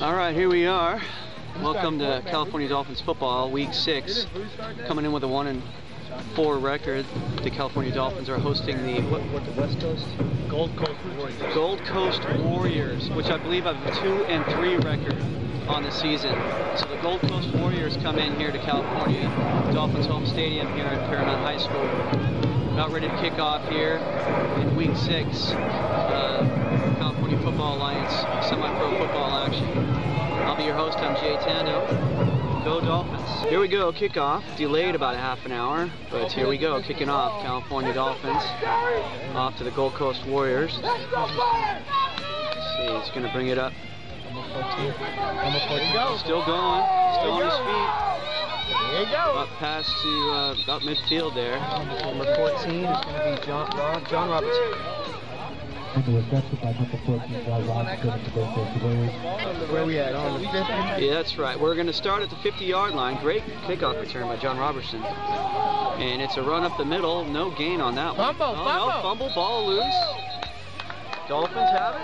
All right, here we are. Welcome to California Dolphins football, week 6. Coming in with a 1-4 record. The California Dolphins are hosting the the West Coast? Gold Coast Warriors. Gold Coast Warriors, which I believe have a 2-3 record on the season. So the Gold Coast Warriors come in here to California, Dolphins home stadium here at Paramount High School. About ready to kick off here in week 6. California Football Alliance semi-pro football action. I'll be your host. I'm Jay Tando. Go Dolphins. Here we go, kickoff. Delayed about a half an hour, but here we go, kicking off. California Dolphins off to the Gold Coast Warriors. Let's see, he's going to bring it up. Still going, still on his feet. There you go. Up past to about midfield there. Number 14 is going to be John Robertson. Where we at? On the 50? Yeah, that's right. We're going to start at the 50-yard line. Great kickoff return by John Robertson. And it's a run up the middle. No gain on that one. Fumble, no, fumble, ball loose. Dolphins have it.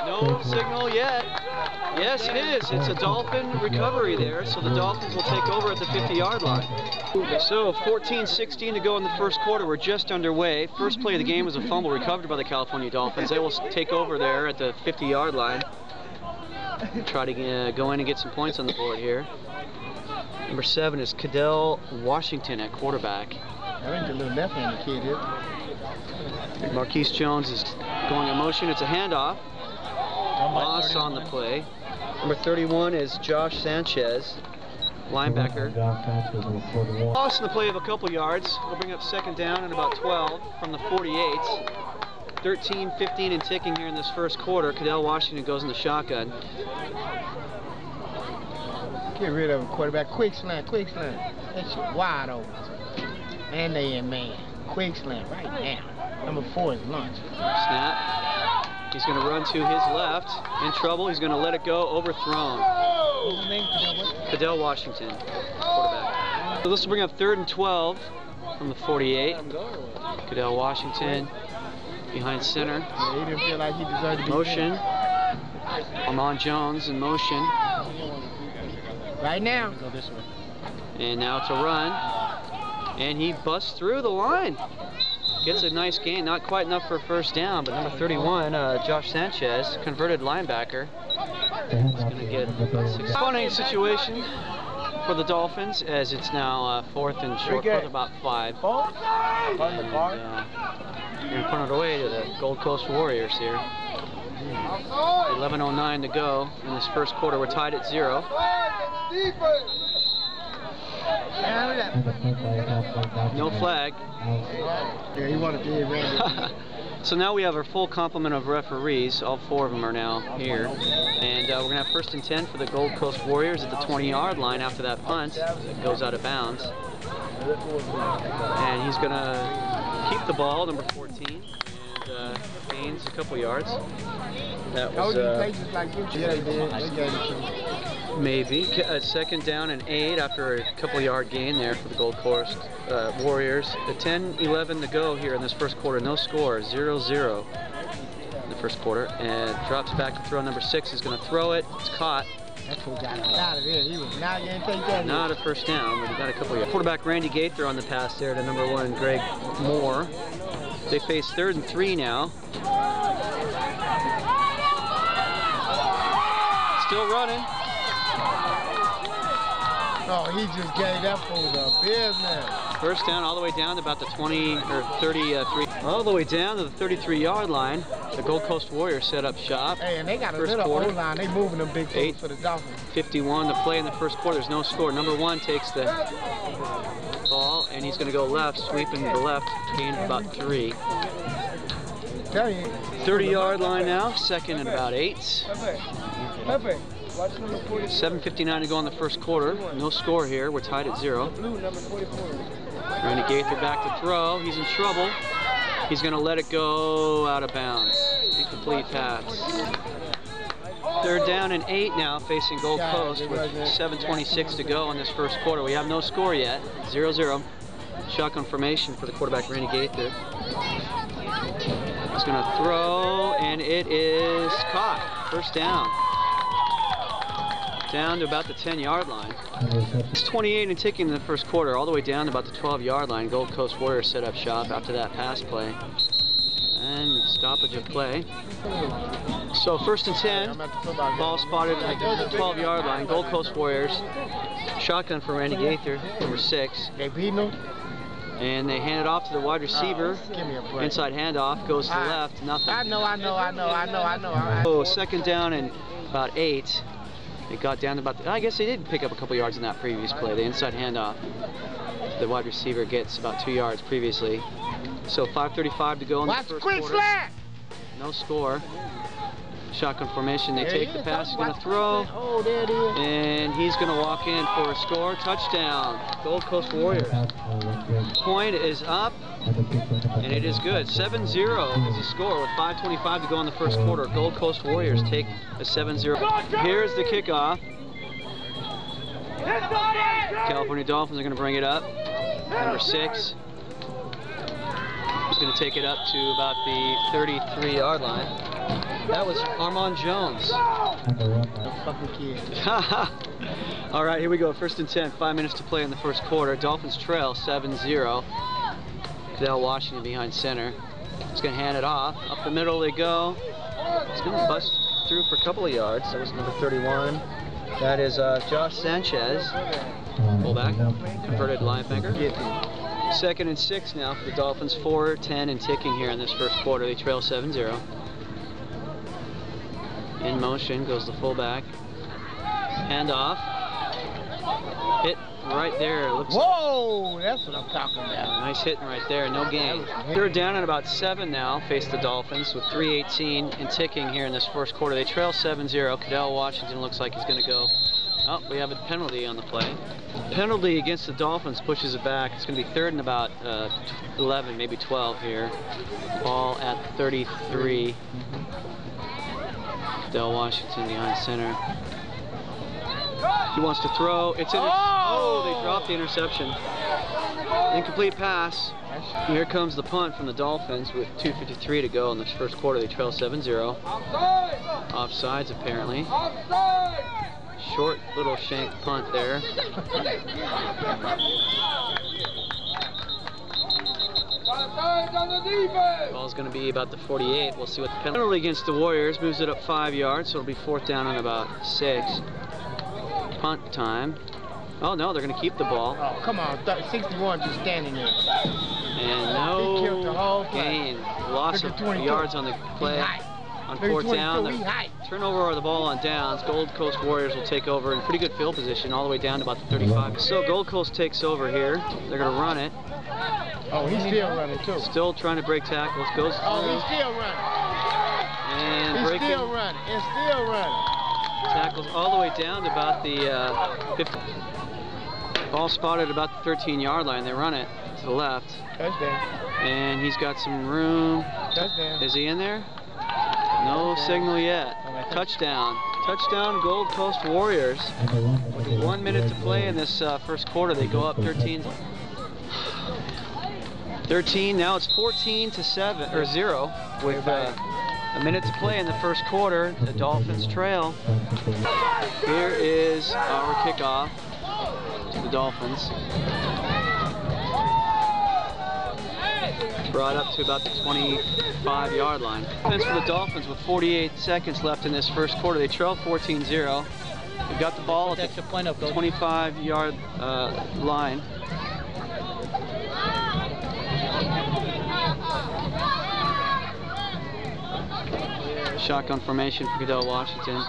No signal yet. Yes, it is. It's a Dolphin recovery there, so the Dolphins will take over at the 50-yard line. So 14-16 to go in the first quarter. We're just underway. First play of the game was a fumble recovered by the California Dolphins. They will take over there at the 50-yard line. Try to go in and get some points on the board here. Number 7 is Cadell Washington at quarterback. I think the little left-handed kid is. Marquise Jones is going in motion. It's a handoff. Moss on the play. Number 31 is Josh Sanchez, linebacker. Lost in the play of a couple yards. We'll bring up second down and about 12 from the 48. 13-15 and ticking here in this first quarter. Cadell Washington goes in the shotgun. Get rid of him, quarterback. Quick slant, quick slant. That shit wide open. Man, they in man. Quick slant right now. Number 4 is lunch. Snap. He's going to run to his left. In trouble. He's going to let it go. Overthrown. What's his name? Cadell Washington, quarterback. So this will bring up 3rd and 12 from the 48. Cadell Washington behind center. Yeah, he didn't feel like he deserved to be motion. Armand Jones in motion. Right now. Go this way. And now it's a run. And he busts through the line. Gets a nice gain, not quite enough for a first down, but number 31, Josh Sanchez, converted linebacker, is going to get about 6. Funny situation for the Dolphins, as it's now 4th and short, 4th about 5. And, you're going to punt it away to the Gold Coast Warriors here. 11:09 to go in this first quarter. We're tied at 0. No flag. Yeah, he wanted to hit Randy. So now we have our full complement of referees. All 4 of them are now here. And we're going to have 1st and 10 for the Gold Coast Warriors at the 20-yard line after that punt. It goes out of bounds. And he's going to keep the ball, number 14, and gains a couple yards. That was maybe a 2nd down and 8 after a couple yard gain there for the Gold Coast Warriors. The 10-11 to go here in this first quarter. No score, 0-0 in the first quarter. And drops back to throw. Number 6 is going to throw it. It's caught. That's what got him out of there. He was not going to take that. Not a first down, but he got a couple yards. Quarterback Randy Gaither on the pass there to number 1, Greg Moore. They face 3rd and 3 now. Still running. Oh, he just gave that for the business. First down all the way down to about the 20 or 33. All the way down to the 33-yard line. The Gold Coast Warriors set up shop. Hey, and they got a little O-line. They moving them big fools for the Dolphins. 51 to play in the first quarter. There's no score. Number 1 takes the ball, and he's going to go left, sweeping to the left, gain about 3. 30-yard line now, 2nd and about 8. 7:59 to go in the first quarter. No score here. We're tied at 0. Randy Gaither back to throw. He's in trouble. He's going to let it go out of bounds. Incomplete pass. 3rd down and 8 now facing Gold Coast with 7:26 to go in this first quarter. We have no score yet. 0-0. Shotgun formation for the quarterback Randy Gaither. He's going to throw, and it is caught. First down. down to about the 10-yard line. It's 28 and ticking in the first quarter, all the way down to about the 12-yard line. Gold Coast Warriors set up shop after that pass play. And stoppage of play. So 1st and 10, ball spotted at the 12-yard line. Gold Coast Warriors, shotgun for Randy Gaither, number 6. They beating them? And they hand it off to the wide receiver. Give me a break. Inside handoff, goes to the left, nothing. I know. Oh, 2nd down and about 8. It got down to about, I guess they did pick up a couple yards in that previous play. The inside handoff. The wide receiver gets about 2 yards previously. So 5:35 to go in the first quarter. Slant. No score. Shotgun formation. They take the pass. He's going to throw. Oh, there it is. And he's going to walk in for a score. Touchdown. Gold Coast Warriors. Point is up. And it is good. 7-0 is the score with 5:25 to go in the first quarter. Gold Coast Warriors take a 7-0. Here's the kickoff. California Dolphins are going to bring it up. Number 6. He's going to take it up to about the 33-yard line. That was Armand Jones. All right, here we go. 1st and 10. 5 minutes to play in the first quarter. Dolphins trail 7-0. Cadell Washington behind center. He's going to hand it off. Up the middle they go. He's going to bust through for a couple of yards. That was number 31. That is Josh Sanchez, fullback, converted linebacker. 2nd and 6 now for the Dolphins. 4:10 and ticking here in this first quarter. They trail 7-0. In motion goes the fullback. Hand off. Hit right there. Looks Whoa, that's what I'm talking about. Nice hitting right there. No gain. 3rd down and about 7 now. Face the Dolphins with 3:18 and ticking here in this first quarter. They trail 7-0. Cadell Washington looks like he's going to go. Oh, we have a penalty on the play. Penalty against the Dolphins pushes it back. It's going to be 3rd and about 11, maybe 12 here. Ball at 33. Cadell Washington behind center. He wants to throw. It's in. Oh, they dropped the interception. Incomplete pass. Here comes the punt from the Dolphins with 2:53 to go in this first quarter. They trail 7-0. Offsides apparently. Short little shank punt there. Ball's going to be about the 48. We'll see what the penalty against the Warriors moves it up 5 yards, so it'll be 4th down and about 6. Punt time. Oh no, they're going to keep the ball. Oh, come on, 61 just standing there. And no gain. Loss of yards on the play. On 4th down, turnover of the ball on downs. Gold Coast Warriors will take over in pretty good field position all the way down to about the 35. So Gold Coast takes over here. They're going to run it. Oh, he's still running too. Still trying to break tackles. Goes through. Oh, he's still running. And he's breaking. Still running. And still running. Tackles all the way down to about the 50. Ball spotted about the 13-yard line. They run it to the left. Touchdown. And he's got some room. Touchdown. Is he in there? No signal yet. Touchdown. Touchdown Gold Coast Warriors. With 1 minute to play in this first quarter, they go up 13. 13, now it's 14-7 or 0 with a minute to play in the first quarter. The Dolphins trail. Here is our kickoff to the Dolphins. Brought up to about the 25-yard line. Defense for the Dolphins with 48 seconds left in this first quarter. They trail 14-0. They've got the ball at the 25-yard line. Shotgun formation for Cadell Washington.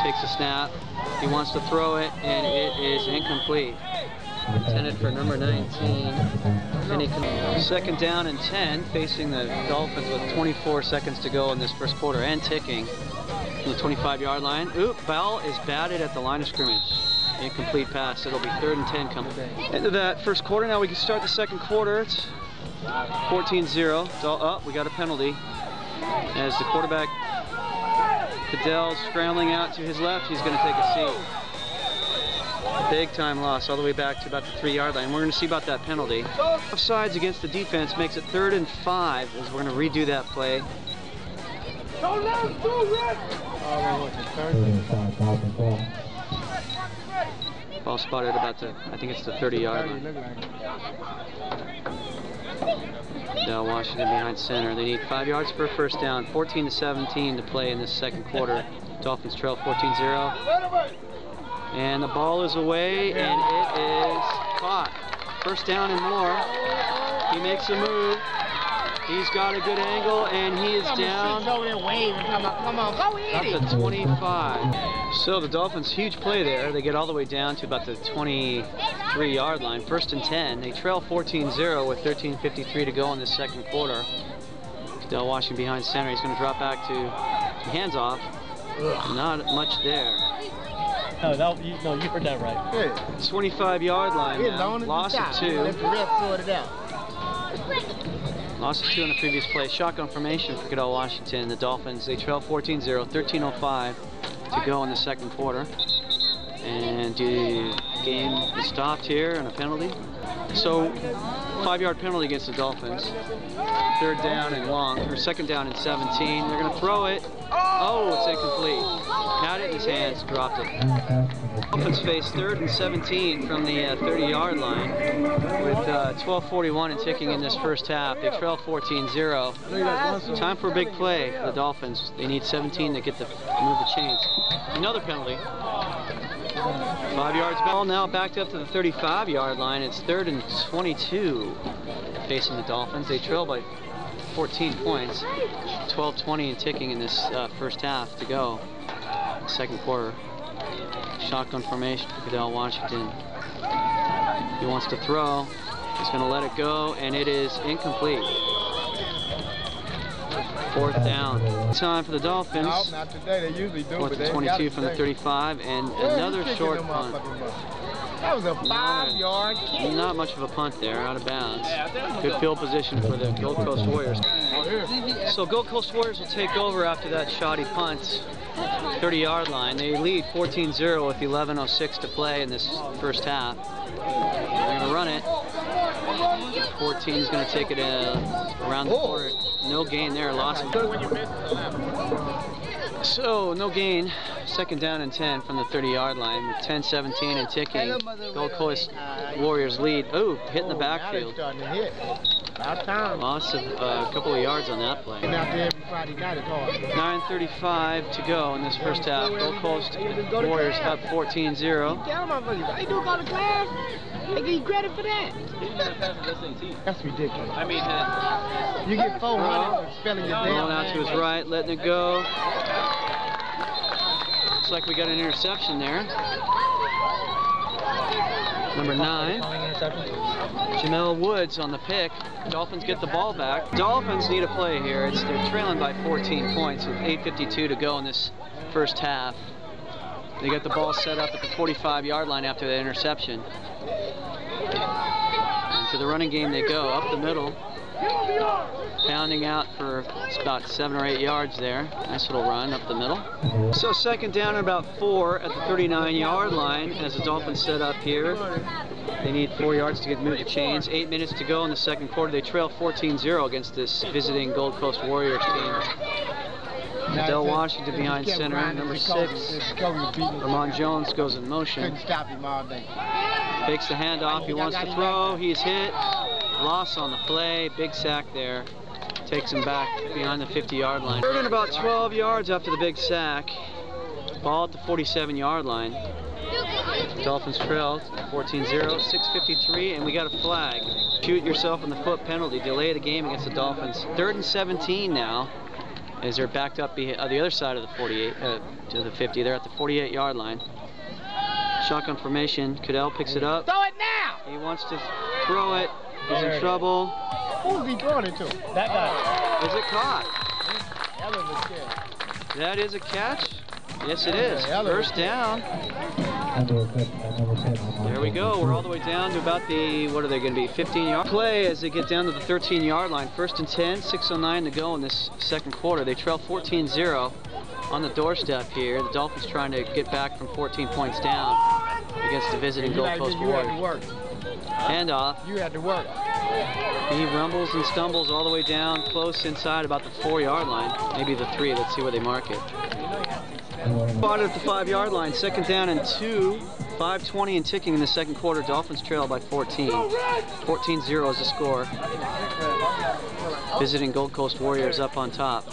Takes a snap. He wants to throw it, and it is incomplete. Intended for number 19. Second down and 10, facing the Dolphins with 24 seconds to go in this first quarter and ticking from the 25-yard line. Oop, ball is batted at the line of scrimmage. Incomplete pass. It'll be 3rd and 10 coming. Into that first quarter. Now we can start the second quarter. It's 14-0. Oh, we got a penalty. As the quarterback, Cadell's scrambling out to his left, he's going to take a seat. Big time loss all the way back to about the 3-yard line. We're going to see about that penalty. Offsides against the defense makes it 3rd and 5 as we're going to redo that play. Don't let him do it! Ball spotted about the, I think it's the 30-yard line. Now Washington behind center. They need 5 yards for a first down. 14-17 to play in this second quarter. Dolphins trail 14-0. And the ball is away, and it is caught. First down and more. He makes a move. He's got a good angle, and he is down at the 25. So the Dolphins, huge play there. They get all the way down to about the 23-yard line. First and 10. They trail 14-0 with 13:53 to go in this second quarter. Cadell Washington behind center. He's going to drop back to hands off. Not much there. No, you heard that right. 25-yard line now. Loss of 2. Let the ref sort it out. Loss of 2 on the previous play. Shotgun formation for Cadell Washington. The Dolphins, they trail 14-0, 13:05 to go in the second quarter. And the game is stopped here on a penalty. So, 5-yard penalty against the Dolphins. Third down and long, or second down and 17. They're going to throw it. Oh, it's incomplete. Had it in his hands, dropped it. Dolphins face third and 17 from the 30-yard line with 12:41 and ticking in this first half. They trail 14-0. Time for a big play for the Dolphins. They need 17 to get move the chains. Another penalty. 5 yards ball now backed up to the 35-yard line. It's third and 22 facing the Dolphins. They trail by 14 points. 12:20 and ticking in this first half to go. Second quarter. Shotgun formation for Cadell Washington. He wants to throw. He's going to let it go, and it is incomplete. Fourth down. Time for the Dolphins. No, not today. They usually do. With the 22 from the 35, and another short punt. That was a 5-yard kick. Not much of a punt there, out of bounds. Good field position for the Gold Coast Warriors. So Gold Coast Warriors will take over after that shoddy punt. 30-yard line. They lead 14-0 with 11:06 to play in this first half. They're going to run it. 14 is going to take it around the court. No gain there. Loss. So no gain. Second down and 10 from the 30-yard line. 10-17 and ticking. Gold Coast Warriors lead. Oh, hit in the backfield. Loss of a couple of yards on that play. 9:35 to go in this first half. Gold Coast Warriors up 14-0. They do go to class. They give you credit for that. That's ridiculous. I mean, you get 400 for spelling your damn name. Going out to his right, letting it go. Looks like we got an interception there. Number 9. Jamel Woods on the pick. Dolphins get the ball back. Dolphins need a play here. They're trailing by 14 points with 8:52 to go in this first half. They get the ball set up at the 45-yard line after the interception. And to the running game they go, up the middle. Pounding out for about 7 or 8 yards there. Nice little run up the middle. So second down and about 4 at the 39-yard line as the Dolphins set up here. They need 4 yards to move the chains. 8 minutes to go in the second quarter. They trail 14-0 against this visiting Gold Coast Warriors team. Cadell Washington behind center, number 6. Ramon Jones goes in motion. Couldn't stop him all day. Fakes the handoff. He wants to throw. He's hit. Loss on the play. Big sack there. Takes him back behind the 50-yard line. Third and about 12 yards after the big sack. Ball at the 47-yard line. Dolphins trail 14-0, 6:53, and we got a flag. Shoot yourself in the foot penalty. Delay the game against the Dolphins. Third and 17 now, as they're backed up the other side of the 48 to the 50. They're at the 48-yard line. Shotgun formation. Cadell picks it up. Throw it now! He wants to throw it. He's in trouble. Who's he throwing it to? that guy. Is it caught? That was a catch. That is a catch. Yes, it is. First down. There we go. We're all the way down to about the, what are they going to be, 15-yard play as they get down to the 13-yard line. First and 10, 6:09 to go in this second quarter. They trail 14-0 on the doorstep here. The Dolphins trying to get back from 14 points down against the visiting Gold Coast Warriors. You had to work. Handoff. You had to work. He rumbles and stumbles all the way down close inside about the 4-yard line, maybe the 3. Let's see where they mark it. Spotted at the 5-yard line, 2nd down and 2. 5:20 and ticking in the second quarter. Dolphins trail by 14. 14-0 is the score. Visiting Gold Coast Warriors up on top.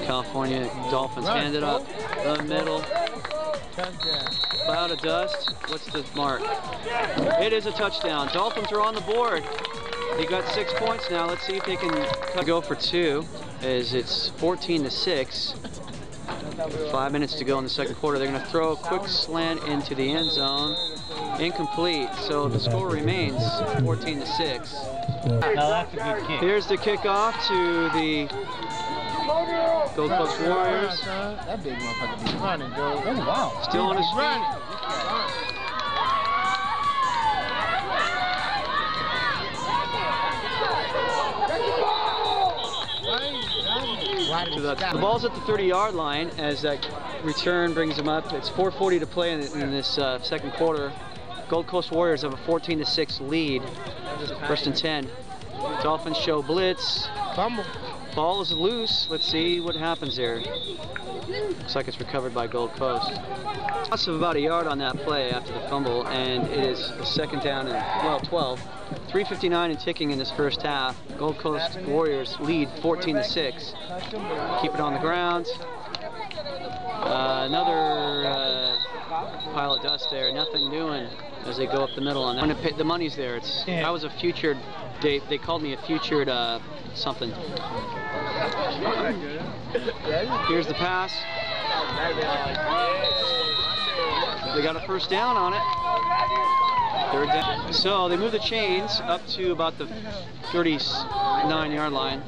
California Dolphins hand it up the middle. Cloud of dust. What's the mark? It is a touchdown. Dolphins are on the board. They got 6 points now. Let's see if they can go for 2. As it's 14-6. 5 minutes to go in the second quarter. They're going to throw a quick slant into the end zone. Incomplete. So the score remains 14-6. Now that's a good kick. Here's the kickoff to the Gold Coast Warriors. That big motherfucker be running, Joe. Oh, wow. Still on his feet. The ball's at the 30-yard line as that return brings them up. It's 4:40 to play in this second quarter. Gold Coast Warriors have a 14-6 lead. 1st and 10. Dolphins show blitz. Fumble. Ball is loose. Let's see what happens there. Looks like it's recovered by Gold Coast. Loss of about a yard on that play after the fumble, and it is a 2nd down and, well, 12. 3:59 and ticking in this first half. Gold Coast Warriors lead 14-6. Keep it on the ground. Another pile of dust there. Nothing doing as they go up the middle. And the money's there. I was a featured. They called me a featured something. Here's the pass. They got a 1st down on it. 3rd down. So they move the chains up to about the 39-yard line.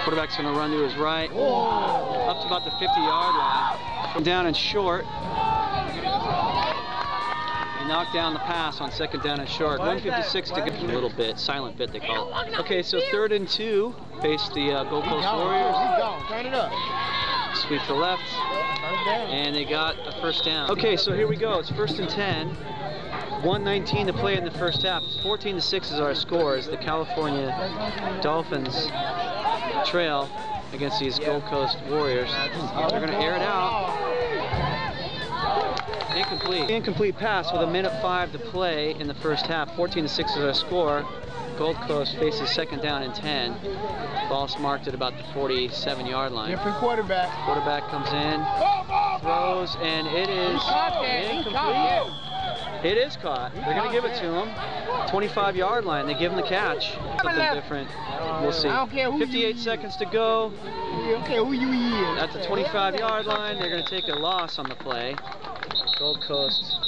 Quarterback's going to run to his right. Up to about the 50-yard line. Down and short. They knock down the pass on 2nd down and short. 1:56 to go. A little bit, silent bit they call it. Okay, so 3rd and 2. Face the Gold Coast Warriors. Turn it up. Sweep to left. And they got a 1st down. Okay, so here we go. It's 1st and 10. 1:19 to play in the first half. 14-6 is our score as the California Dolphins trail against these Gold Coast Warriors. They're going to air it out. Incomplete. Incomplete pass with 1:05 to play in the first half. 14-6 is our score. Gold Coast faces 2nd down and 10. Ball's marked at about the 47-yard line. Different quarterback. Quarterback comes in, throws, and it is incomplete. It is caught. They're going to give it to him. 25-yard line. They give him the catch. Something different. We'll see. 58 seconds to go. Okay, who you is? At the 25-yard line, they're going to take a loss on the play. Gold Coast.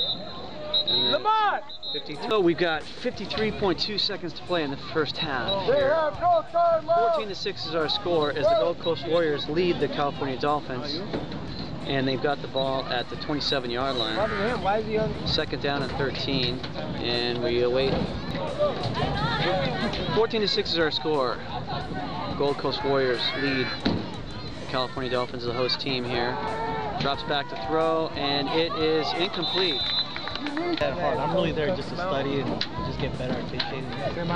Lamont! 52. So we've got 53.2 seconds to play in the first half. 14-6 is our score as the Gold Coast Warriors lead the California Dolphins. And they've got the ball at the 27-yard line. 2nd down and 13. And we await. 14-6 is our score. Gold Coast Warriors lead the California Dolphins, the host team here. Drops back to throw, and it is incomplete. That hard. I'm really there just to study and just get better at fishing. Even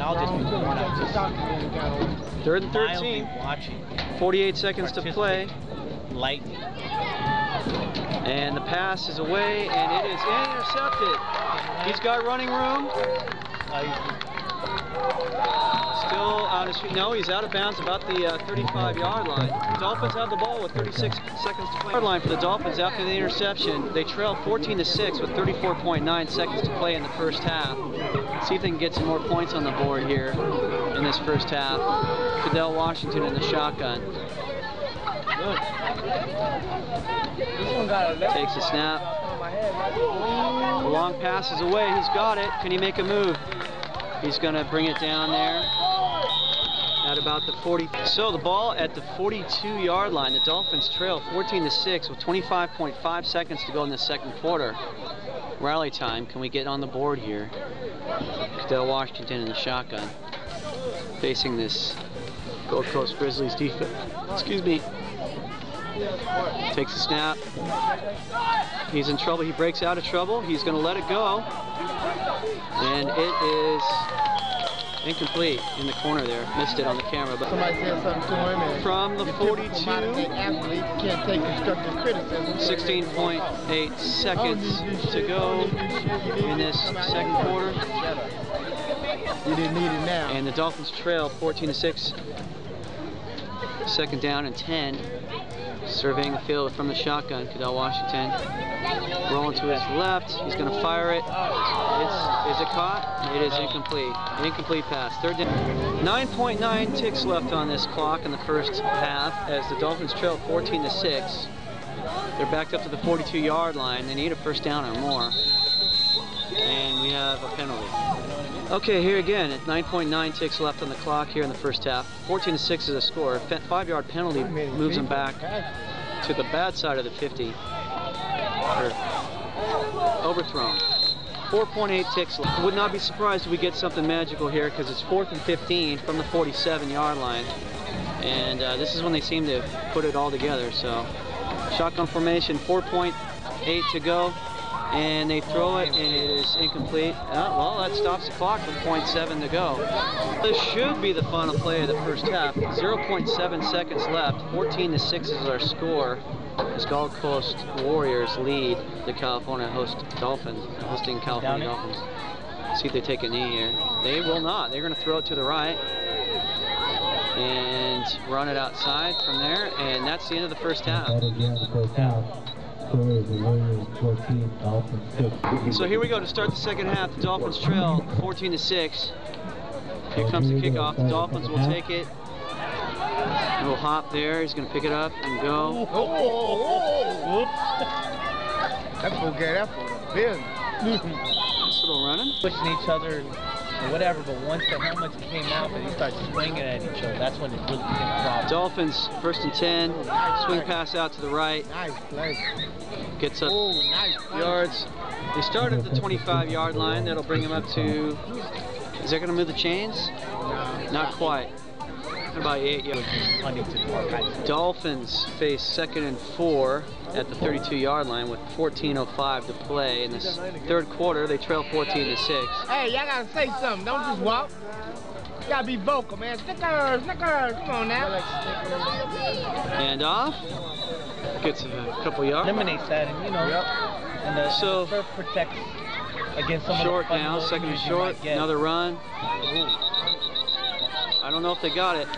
I'll just be worn out just 3rd and 13. Watching. 48 seconds to play. Lightning. And the pass is away, and it is intercepted. He's got running room. Still on his feet. No, he's out of bounds about the 35-yard line. The Dolphins have the ball with 36 seconds to play. Yard line for the Dolphins after the interception. They trail 14-6 with 34.9 seconds to play in the first half. See if they can get some more points on the board here in this first half. Cadell Washington in the shotgun. Takes a snap. The long pass is away. He's got it. Can he make a move? He's going to bring it down there at about the 40. So the ball at the 42-yard line. The Dolphins trail 14-6 with 25.5 seconds to go in the second quarter. Rally time. Can we get on the board here? Cadell Washington in the shotgun, facing this Gold Coast Grizzlies defense. Excuse me. Takes a snap. He's in trouble. He breaks out of trouble. He's going to let it go. And it is incomplete in the corner there. Missed it on the camera. But Somebody said something to him. And from the 42, athlete can't take constructive criticism. 16.8 seconds to go in this second quarter. You didn't need it now. And the Dolphins trail 14-6. Second down and 10. Surveying the field from the shotgun, Cadell Washington. Rolling to his left. He's going to fire it. Is it caught? It is incomplete. Incomplete pass. Third down. 9.9 ticks left on this clock in the first half as the Dolphins trail 14-6. They're backed up to the 42-yard line. They need a first down or more. And we have a penalty. Okay, here again, at 9.9 ticks left on the clock here in the first half. 14-6 is a score. A 5-yard penalty moves them back to the bad side of the 50. Overthrown. 4.8 ticks left. Would not be surprised if we get something magical here because it's 4th and 15 from the 47-yard line. And this is when they seem to put it all together. So, shotgun formation, 4.8 to go. And they throw it, and it is incomplete. Well, that stops the clock with 0.7 to go. This should be the final play of the first half. 0.7 seconds left. 14-6 is our score. As Gold Coast Warriors lead the California hosting California Dolphins. See if they take a knee here. They will not. They're going to throw it to the right and run it outside from there. And that's the end of the first half. So here we go to start the second half. The Dolphins trail 14-6. Here comes the kickoff. The Dolphins will take it. A little hop there. He's going to pick it up and go. That's okay. That's for the business. Nice little running. Pushing each other or whatever, but once the helmets came out and he started swinging at each other, that's when it really became a problem. Dolphins, 1st and 10. Swing pass out to the right. Nice play. Gets up yards. They start at the 25-yard line. That'll bring them up to, is that going to move the chains? No. Not quite. About 8 yards. Dolphins face 2nd and 4 at the 32-yard line with 14:05 to play in this third quarter. They trail 14-6. Hey, y'all gotta say something. Don't just walk. You gotta be vocal, man. Snickers, Snickers. Come on now. And off. Gets a couple yards. Eliminates that, and you know, and the turf protects against some short now. 2nd and short. Another run. I don't know if they got it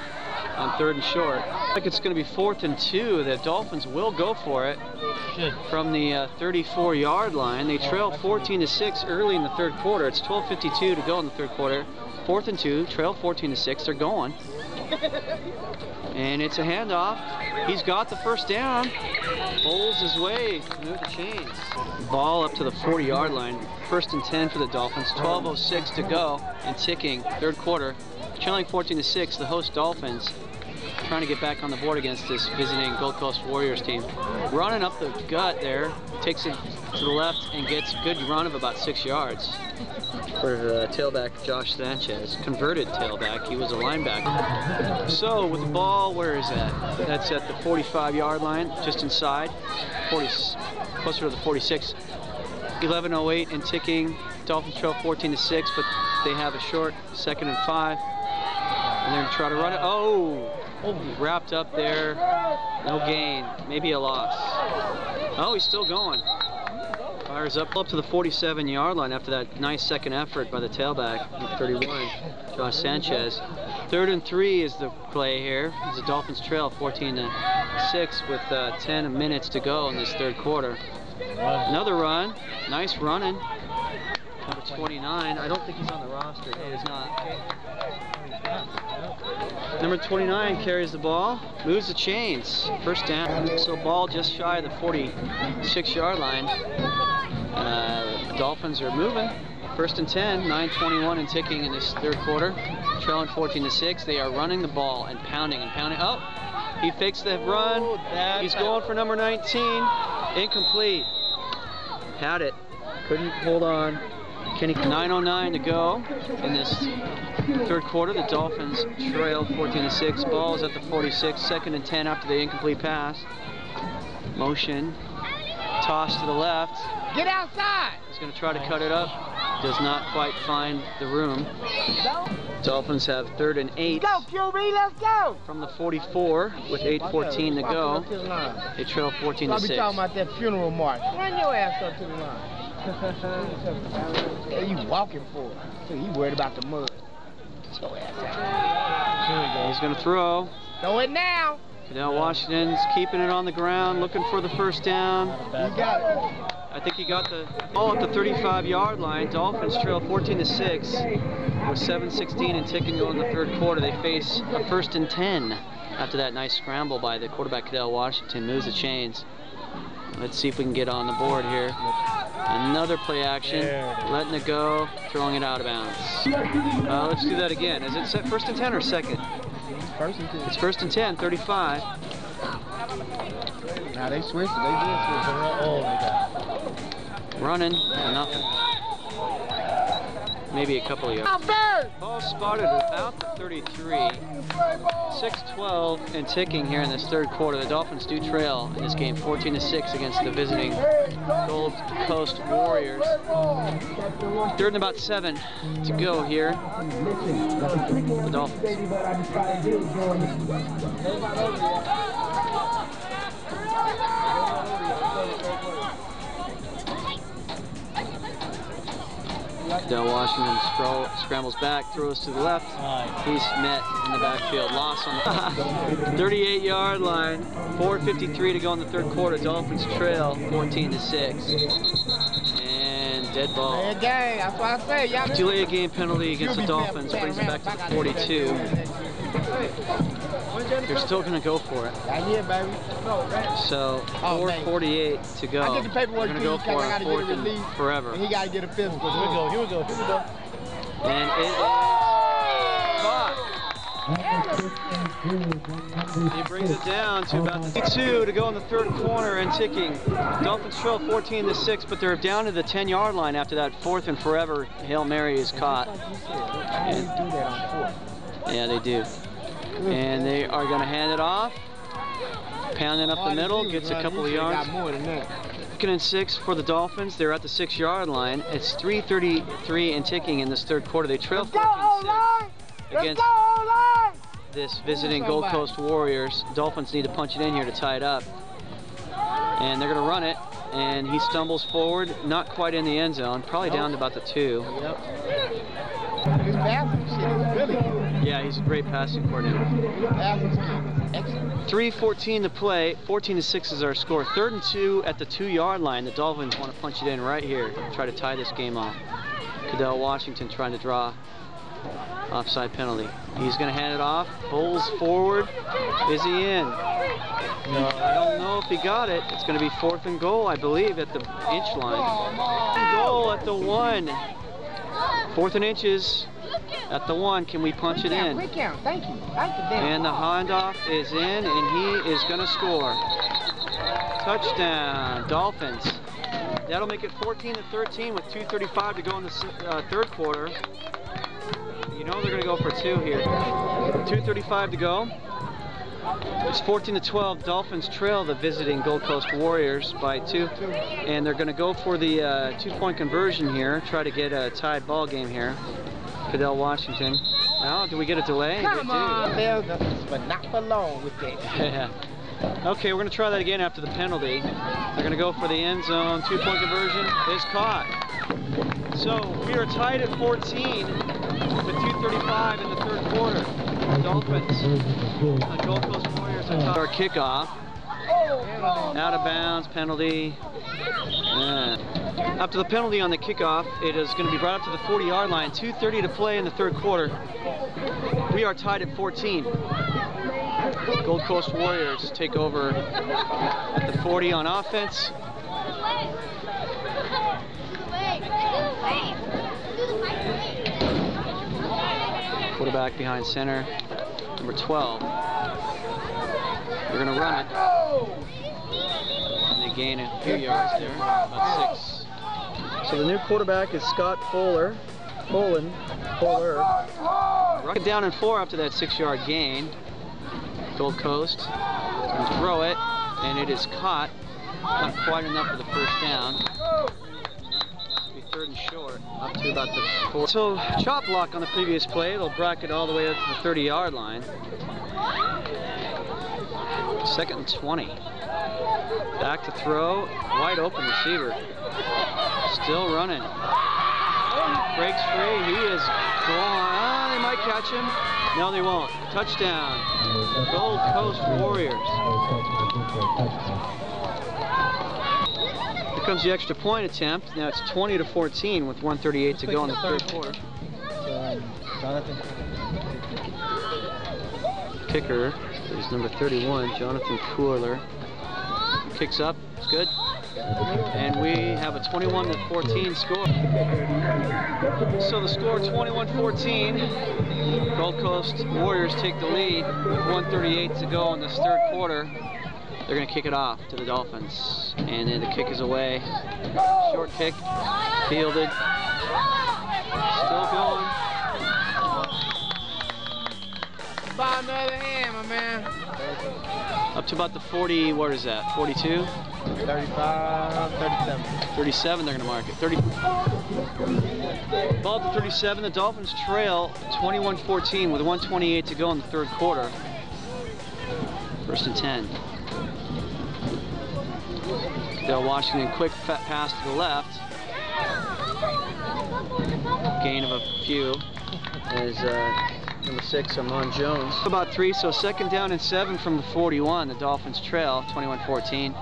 on 3rd and short. I think it's going to be 4th and 2. The Dolphins will go for it from the 34-yard line. They trail 14-6 early in the third quarter. It's 12:52 to go in the third quarter. 4th and 2, trail 14-6. They're going. And it's a handoff. He's got the first down. Bowls his way to move the chains. Ball up to the 40-yard line. 1st and 10 for the Dolphins. 12:06 to go and ticking. Third quarter. Trailing 14-6, the host Dolphins trying to get back on the board against this visiting Gold Coast Warriors team. Running up the gut there, takes it to the left and gets a good run of about 6 yards for tailback Josh Sanchez. Converted tailback, he was a linebacker. So with the ball, where is that? That's at the 45-yard line, just inside, closer to the 46. 11:08 and ticking. Dolphins trail 14-6, but they have a short 2nd and 5. And they're going to try to run it. Oh, wrapped up there. No gain. Maybe a loss. Oh, he's still going. Fires up to the 47-yard line after that nice second effort by the tailback, 31, Josh Sanchez. 3rd and 3 is the play here. As the Dolphins trail 14-6 with 10 minutes to go in this third quarter. Another run. Nice running. Number 29. I don't think he's on the roster. No, he's not. Number 29 carries the ball, moves the chains. First down. So ball just shy of the 46-yard line. Dolphins are moving. 1st and 10, 9:21 and ticking in this third quarter. Trailing 14-6. They are running the ball and pounding and pounding. Oh, he fakes the run. He's going for number 19. Incomplete. Had it. Couldn't hold on. 9:09 to go in this third quarter. The Dolphins trail 14-6. Ball is at the 46. 2nd and 10 after the incomplete pass. Motion. Toss to the left. Get outside. He's going to try to cut it up. does not quite find the room. Dolphins have 3rd and 8. Go, QB, let's go! From the 44 with 8:14 to go. They trail 14 to 6. I'll be talking about that funeral march. Run your ass up to the line. What are you walking for? He worried about the mud. Get your ass out. Here we go. He's going to throw. Throw it now. Cadell Washington's keeping it on the ground, looking for the first down. You got it. I think he got the ball at the 35-yard line. Dolphins trail 14 to 6 with 7:16 and ticking going in the 3rd quarter. They face a 1st and 10 after that nice scramble by the quarterback Cadell Washington. Moves the chains. Let's see if we can get on the board here. Another play action, letting it go, throwing it out of bounds. Let's do that again. Is it set 1st and 10 or 2nd? It's 1st and 10, 35. Now they switched it. They did switch it. Oh my God. Running, nothing. Maybe a couple of yards. Ball spotted about the 33. 6:12 and ticking here in this 3rd quarter. The Dolphins do trail in this game 14 to 6 against the visiting Gold Coast Warriors. 3rd and about 7 to go here. The Dolphins. Cadell Washington scrambles back, throws to the left. He's met in the backfield. Loss on the 38-yard line. 4:53 to go in the 3rd quarter. Dolphins trail 14 to 6. And dead ball. Hey, gang, that's what I say. Y'all Delay a game penalty against the Dolphins brings it back to the 42. They're still going to go for it. Right here, baby. So 4:48 to go. I get the paperwork. They're going to go for it 4th and forever. And he got to get a physical. Here we go. Here we go. Here we go. And it is caught. He brings it down to about the 2 to go in the 3rd quarter and ticking. Dolphins trail 14 to 6, but they're down to the 10-yard line after that 4th and forever Hail Mary is caught. And, yeah, they do. And they are going to hand it off. Pounding up the middle, gets a couple of yards. 2nd and 6 for the Dolphins. They're at the 6-yard line. It's 3:33 and ticking in this 3rd quarter. They trail 14-6 against this visiting Gold Coast Warriors. Dolphins need to punch it in here to tie it up. And they're going to run it. And he stumbles forward, not quite in the end zone, probably down to about the 2. His passing shit is really good. Yeah, he's a great passing coordinator. 3:14 to play. 14 to 6 is our score. 3rd and 2 at the 2-yard line. The Dolphins want to punch it in right here, try to tie this game off. Cadell Washington trying to draw offside penalty. He's going to hand it off. Pulls forward. Is he in? No, I don't know if he got it. It's going to be 4th and goal, I believe, at the inch line. Goal at the 1. 4th and inches at the 1. Can we punch it in? Quick count. Thank you. And the handoff is in, and he is going to score. Touchdown, Dolphins. That'll make it 14 to 13 with 2:35 to go in the 3rd quarter. You know they're going to go for 2 here. 2:35 to go. It's 14 to 12. Dolphins trail the visiting Gold Coast Warriors by 2, and they're going to go for the 2-point conversion here. Try to get a tied ball game here. Cadell Washington. Now, do we get a delay? Come on, but not for long with that. Yeah. Okay, we're going to try that again after the penalty. They're going to go for the end zone. 2-point conversion is caught. So we are tied at 14 with 2:35 in the 3rd quarter. Dolphins, the Gold Coast Warriors are our kickoff. Out of bounds, penalty. After the penalty on the kickoff, it is going to be brought up to the 40-yard line. 2:30 to play in the 3rd quarter. We are tied at 14. Gold Coast Warriors take over at the 40 on offense. Quarterback behind center, number 12. We're going to run it. And they gain a few yards there, about 6. So the new quarterback is Scott Fuller. Rock it down in 4 after that 6-yard gain. Gold Coast going to throw it, and it is caught. Not quite enough for the first down. It'll be third and short, up to about the 4. So chop block on the previous play. It'll bracket all the way up to the 30-yard line. 2nd and 20. Back to throw, wide open receiver. Still running. Breaks free, he is gone. They might catch him. No, they won't. Touchdown, Gold Coast Warriors. Here comes the extra point attempt. Now it's 20-14 with 1:38 to go in the third quarter. Kicker is number 31, Jonathan Cooler. Kicks up, it's good. And we have a 21-14 score. So the score 21-14. Gold Coast Warriors take the lead with 1:38 to go in this third quarter. They're going to kick it off to the Dolphins. And then the kick is away. Short kick, fielded. Still going. By another hand, my man. Up to about the 40, what is that, 42? 35, 37. 37, they're going to mark it. 30. Ball to 37, the Dolphins trail 21-14 with 1:28 to go in the third quarter. 1st and 10. Cadell Washington, quick pass to the left. Gain of a few as number 6, Amon Jones. About 3, so 2nd down and 7 from the 41. The Dolphins trail 21-14.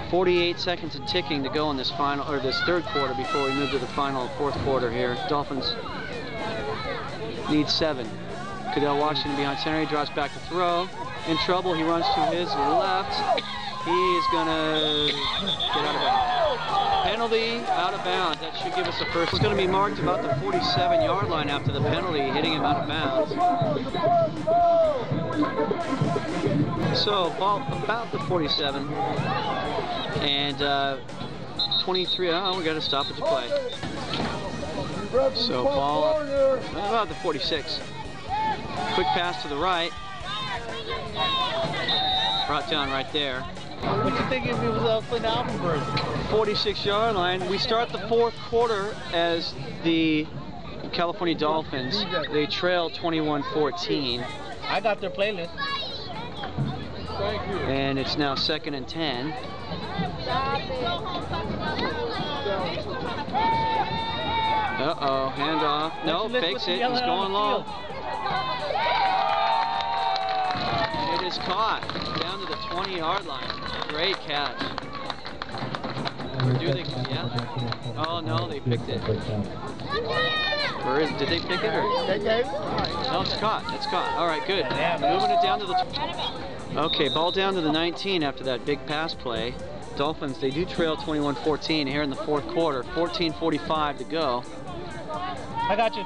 48 seconds and ticking to go in this final, or this third quarter before we move to the final 4th quarter here. Dolphins need 7. Cadell Washington behind center, he drops back to throw. In trouble, he runs to his left. He is gonna get out of bounds. Penalty, out of bounds. That should give us a first. It's gonna be marked about the 47-yard line after the penalty, hitting him out of bounds. So ball about the 47, and 23. Oh, we got to stop at the play. So ball about the 46. Quick pass to the right. Brought down right there. What you think if it was Flint Alphenberg? 46-yard line. We start the 4th quarter as the California Dolphins. They trail 21-14. I got their playlist. And it's now 2nd and 10. Uh-oh, handoff. No, fakes it. He's going long. It is caught down to the 20-yard line. Great catch. Or do they? Yeah. Oh no, they picked it. Or did they pick it? Or? They gave it? No, it's caught. It's caught. All right, good. Moving it down to the. Okay, ball down to the 19 after that big pass play. Dolphins, they do trail 21-14 here in the 4th quarter. 14:45 to go. I got you.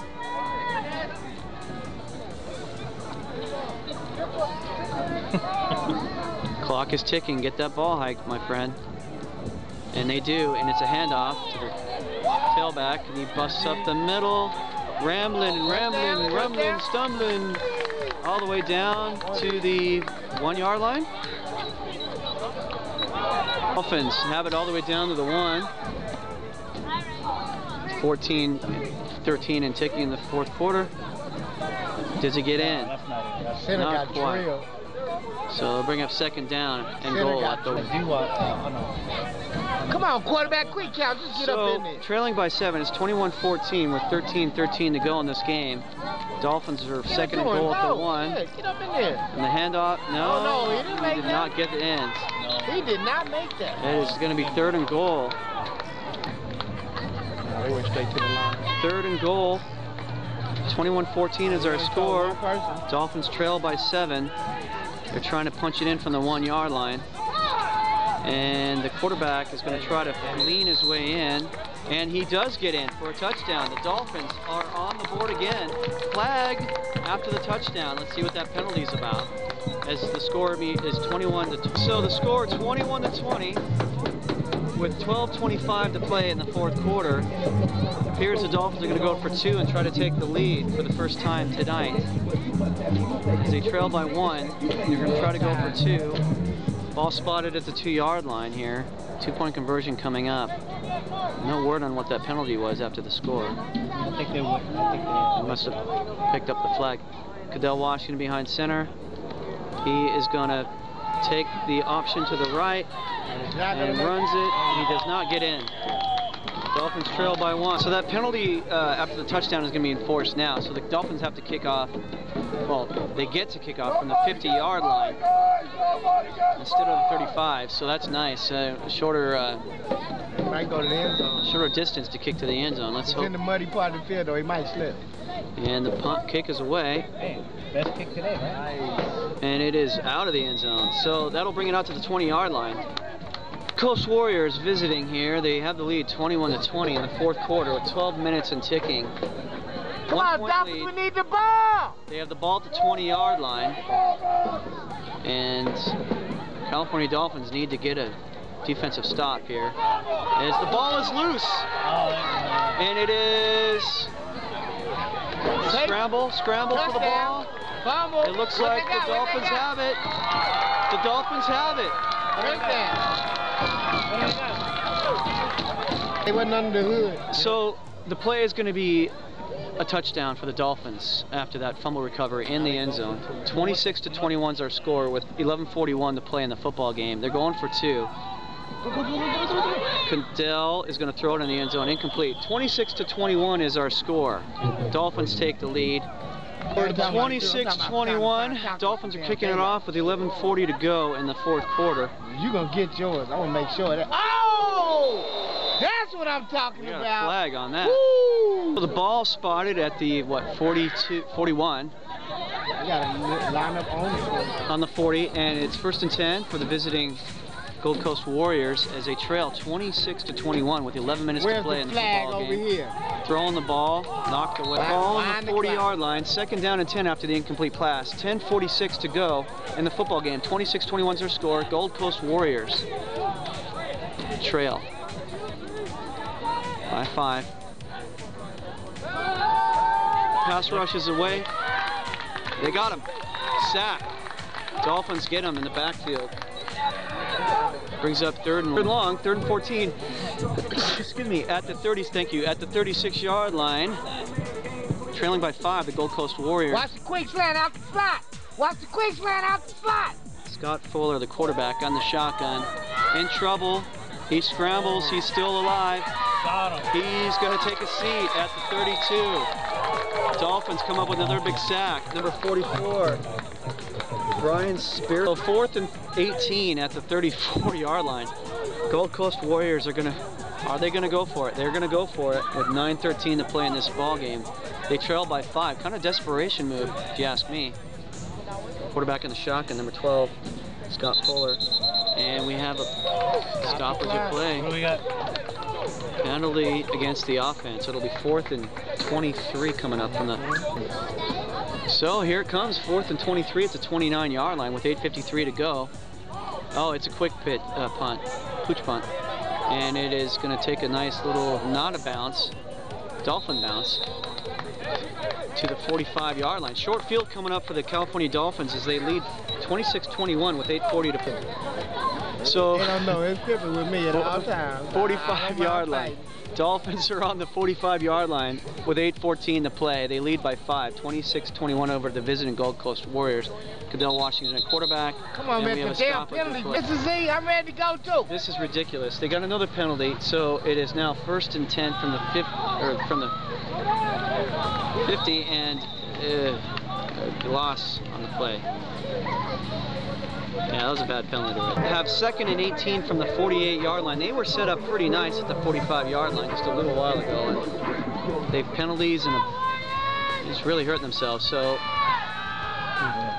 Clock is ticking. Get that ball hiked, my friend. And they do, and it's a handoff to the tailback, and he busts up the middle, rambling and rambling and rumbling, stumbling, all the way down to the 1-yard line. Dolphins have it all the way down to the 1. 14-13 and ticking in the 4th quarter. Does he get in? Not quite. So they'll bring up 2nd down and goal at the. Come on, quarterback, quick count, just get up in there. Trailing by 7, it's 21-14 with 13-13 to go in this game. Dolphins are 2nd and goal at the 1. Yeah, get up in there. And the handoff, no, Oh, no, he didn't make did that. not get the ends. He did not make that. It is going to be 3rd and goal. They went straight to the line. 3rd and goal. 21-14 is our score. Dolphins trail by 7. They're trying to punch it in from the 1-yard line. And the quarterback is going to try to lean his way in. And he does get in for a touchdown. The Dolphins are on the board again. Flag after the touchdown. Let's see what that penalty is about. As the score is 21-20. So the score 21-20 with 12:25 to play in the 4th quarter. It appears the Dolphins are going to go for 2 and try to take the lead for the first time tonight. As they trail by 1, they're going to try to go for 2. Ball spotted at the 2-yard line here. 2-point conversion coming up. No word on what that penalty was after the score. I think they would. They must have picked up the flag. Cadell Washington behind center. He is going to take the option to the right and runs it. He does not get in. Dolphins trail by 1. So that penalty after the touchdown is going to be enforced now. So the Dolphins have to kick off. Well, they get to kick off from the 50-yard line instead of the 35. So that's nice. Shorter. Might go to the end zone. Shorter distance to kick to the end zone. Let's hope. In the muddy part of the field, though, he might slip. And the punt kick is away. Hey, best kick today, right? And it is out of the end zone. So that'll bring it out to the 20-yard line. Coast Warriors visiting here. They have the lead 21-20 in the 4th quarter with 12 minutes and ticking. Come on, Dolphins, we need the ball! They have the ball at the 20-yard line. And California Dolphins need to get a defensive stop here. As the ball is loose. And it is scramble for the ball. It looks like the Dolphins have it. The Dolphins have it. They wasn't under the hood. So the play is going to be a touchdown for the Dolphins after that fumble recovery in the end zone. 26-21 is our score with 11:41 to play in the football game. They're going for 2. Cadell is going to throw it in the end zone, incomplete. 26-21 is our score. Dolphins take the lead. 26-21. Dolphins are kicking it off with 11:40 to go in the 4th quarter. You're going to get yours. I want to make sure that. Oh! That's what I'm talking We got about. a flag on that. Woo! So the ball spotted at the, 41. You got to line up on the 40, and it's 1st and 10 for the visiting Gold Coast Warriors as they trail 26-21 with 11 minutes to play in the football game. Here? Throwing the ball, knocked away. Ball on the 40-yard line, 2nd down and 10 after the incomplete pass. 10:46 to go in the football game. 26-21 is their score. Gold Coast Warriors trail by 5. Pass rush is away. They got him. Sack. Dolphins get him in the backfield. Brings up 3rd and long, 3rd and 14. Excuse me, at the 30s, thank you, at the 36-yard line. Trailing by 5, the Gold Coast Warriors. Watch the quick slant out the slot. Watch the quick slant out the slot. Scott Fuller, the quarterback, on the shotgun. In trouble. He scrambles. He's still alive. He's going to take a seat at the 32. Dolphins come up with another big sack. Number 44. Brian Spear. So 4th and 18 at the 34-yard line. Gold Coast Warriors are they going to go for it? They're going to go for it with 9:13 to play in this ball game. They trail by 5. Kind of desperation move, if you ask me. Quarterback in the shotgun, number 12, Scott Fuller. And we have a stoppage of play. What do we got? Penalty against the offense. It'll be 4th and 23 coming up from the... So here it comes, 4th and 23 at the 29-yard line with 8:53 to go. Oh, it's a quick punt, pooch punt. And it is going to take a nice little, not a bounce, Dolphin bounce, to the 45-yard line. Short field coming up for the California Dolphins as they lead 26-21 with 8:40 to play. So, they don't know, it's crippling with me at all times. 45-yard line. Dolphins are on the 45-yard line with 8:14 to play. They lead by 5, 26-21 over the visiting Gold Coast Warriors. Cadell Washington at quarterback. Come on, man, the damn penalty. Mr. Z, I'm ready to go too. This is ridiculous. They got another penalty, so it is now 1st and 10 from the 50, and a loss on the play. Yeah, that was a bad penalty. Have 2nd and 18 from the 48-yard line. They were set up pretty nice at the 45-yard line just a little while ago. And they've penalties and just really hurting themselves. So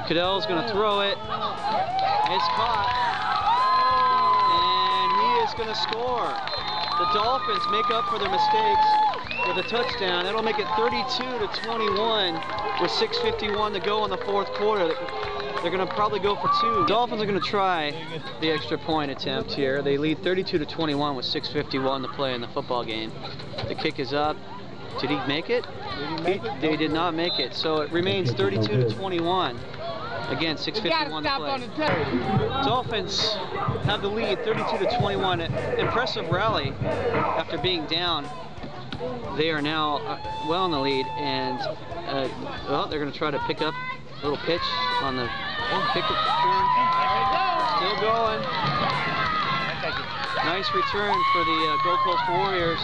Cadell's going to throw it. It's caught. And he is going to score. The Dolphins make up for their mistakes with a touchdown. That'll make it 32-21 with 6:51 to go in the 4th quarter. They're going to probably go for 2. Dolphins are going to try the extra point attempt here. They lead 32-21 with 6:51 to play in the football game. The kick is up. Did he make it? They did not make it. So it remains 32-21. Again, 6:51 to play. Dolphins have the lead, 32-21. Impressive rally after being down. They are now well in the lead, and well, they're going to try to pick up a little pitch on the kick return. Still going. Nice return for the Gold Coast Warriors.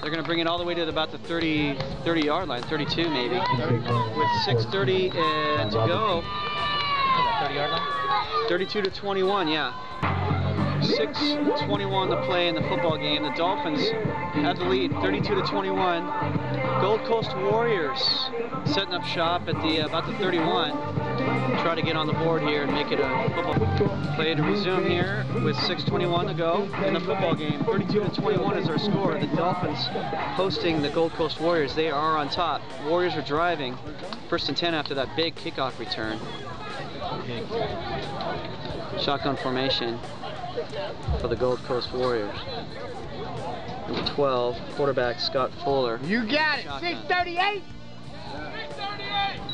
They're going to bring it all the way to about the 30-yard line, 32 maybe, with 6:30 to go. 30-yard line? 32-21, yeah. 6:21 to play in the football game. The Dolphins have the lead, 32-21. Gold Coast Warriors setting up shop at the about the 31. Try to get on the board here and make it a football play to resume here with 6:21 to go in the football game. 32-21 is our score. The Dolphins hosting the Gold Coast Warriors. They are on top. Warriors are driving. 1st and 10 after that big kickoff return. Shotgun formation for the Gold Coast Warriors. Number 12, quarterback Scott Fuller. You got it. 6:38.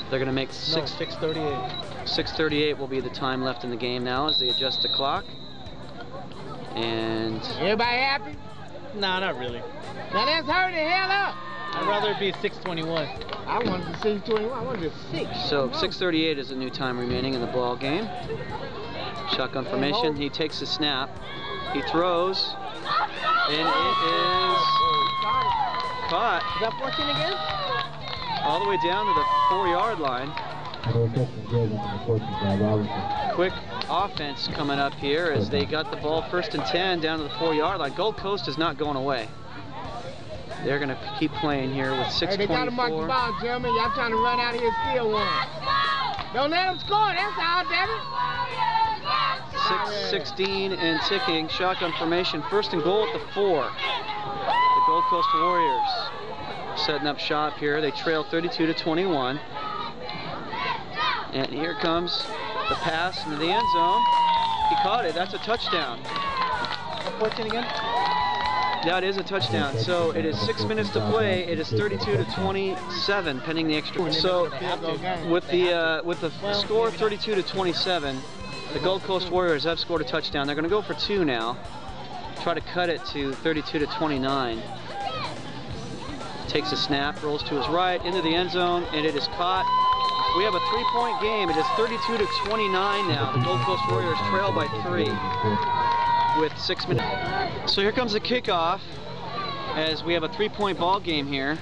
They're going to make 6:38. 6:38 will be the time left in the game now as they adjust the clock. And everybody happy? Nah, not really. Now let's hurry the hell up. I'd rather it be 6:21. I wanted to see 6:21. I wanted to 6. So 6:38 is the new time remaining in the ball game. Shotgun formation. He takes the snap. He throws, and it is caught. Is that 14 again? All the way down to the 4-yard line. Quick offense coming up here as they got the ball 1st and 10 down to the 4-yard line. Gold Coast is not going away. They're going to keep playing here with 6:24. Hey, they got to mark the ball, gentlemen. Y'all trying to run out here and steal one. Don't let them score. That's all, damn it. 6:16 and ticking. Shotgun formation. 1st and goal at the 4. The Gold Coast Warriors setting up shop here. They trail 32-21. And here comes the pass into the end zone. He caught it. That's a touchdown. 14 again? That is a touchdown. So it is 6 minutes to play. It is 32-27 pending the extra. So with the score 32-27, the Gold Coast Warriors have scored a touchdown. They're going to go for 2 now. Try to cut it to 32-29. Takes a snap, rolls to his right, into the end zone, and it is caught. We have a 3-point game. It is 32-29 now. The Gold Coast Warriors trail by 3 with 6 minutes. So here comes the kickoff as we have a 3-point ball game here.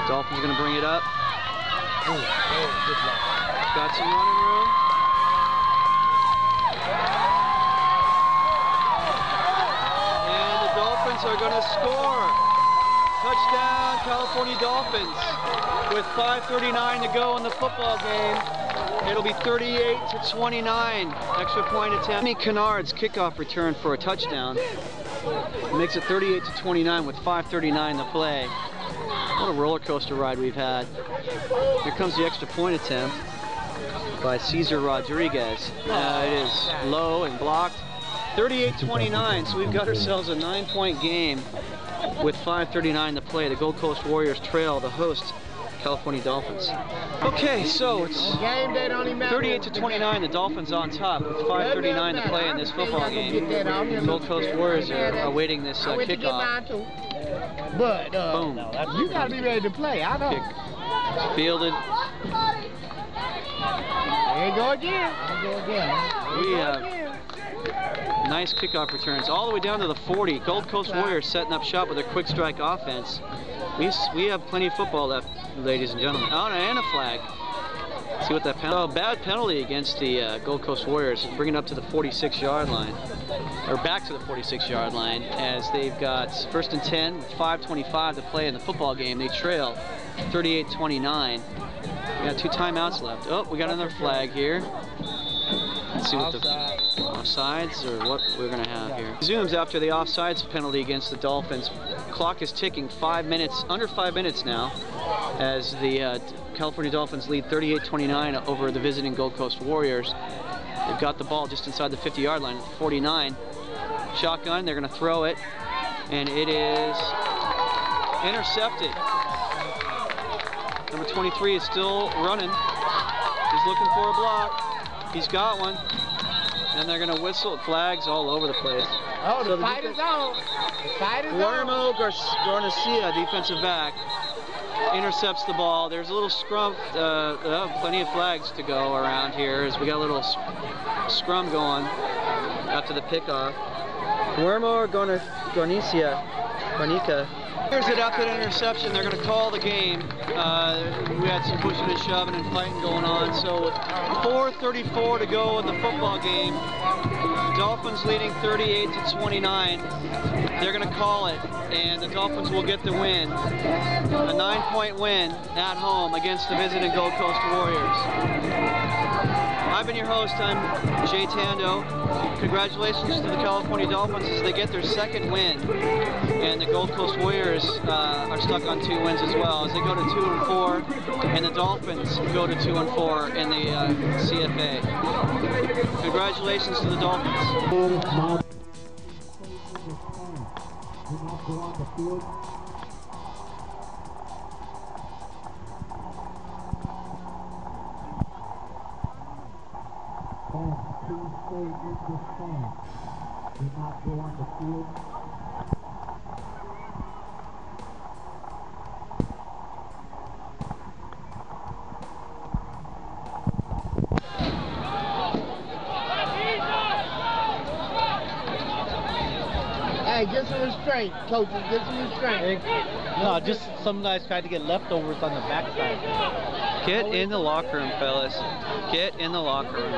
Dolphins are going to bring it up. Got some running room. And the Dolphins are going to score. Touchdown, California Dolphins. With 5:39 to go in the football game, it'll be 38-29. Extra point attempt. Anthony Kennard's kickoff return for a touchdown. Makes it 38-29 with 5:39 to play. What a roller coaster ride we've had. Here comes the extra point attempt by Cesar Rodriguez. It is low and blocked. 38-29, so we've got ourselves a 9-point game with 5:39 to play. The Gold Coast Warriors trail the host California Dolphins. Okay, so it's 38-29. The Dolphins on top with 5:39 to play in this football game. The Gold Coast Warriors are awaiting this kickoff. But boom. You gotta be ready to play. I know. Kick. It's fielded. There you go again. We have nice kickoff returns all the way down to the 40. Gold Coast Warriors setting up shop with their quick strike offense. We have plenty of football left, ladies and gentlemen. Oh, and a flag. See what that penalty. Oh, bad penalty against the Gold Coast Warriors. Bring it up to the 46-yard line, or back to the 46-yard line, as they've got 1st and 10 with 5:25 to play in the football game. They trail 38-29. We got 2 timeouts left. Oh, we got another flag here. Let's see what the offsides or what we're going to have here. Resumes after the offsides penalty against the Dolphins. Clock is ticking. 5 minutes, under 5 minutes now, as the California Dolphins lead 38-29 over the visiting Gold Coast Warriors. They've got the ball just inside the 50-yard line, 49. Shotgun, they're going to throw it, and it is intercepted. Number 23 is still running. He's looking for a block. He's got one. And they're going to whistle flags all over the place. Oh, the fight is on. The fight is Guillermo Garcia, defensive back, intercepts the ball. There's a little scrum, plenty of flags to go around here as we got a little scrum going after the pickoff. Guillermo Garnica. Here's it after the interception. They're going to call the game. We had some pushing and shoving and fighting going on. So with 4:34 to go in the football game, Dolphins leading 38-29. They're going to call it, and the Dolphins will get the win. A 9-point win at home against the visiting Gold Coast Warriors. I've been your host. I'm Jay Tando. Congratulations to the California Dolphins as they get their second win. And the Gold Coast Warriors are stuck on 2 wins as well as they go to 2-4, and the Dolphins go to 2-4 in the CFA. Congratulations to the Dolphins. Please stay in the stand. Do not go on the field. Hey, get some restraint, coaches. Get some restraint. No, just some guys tried to get leftovers on the backside. Get in the locker room, fellas. Get in the locker room.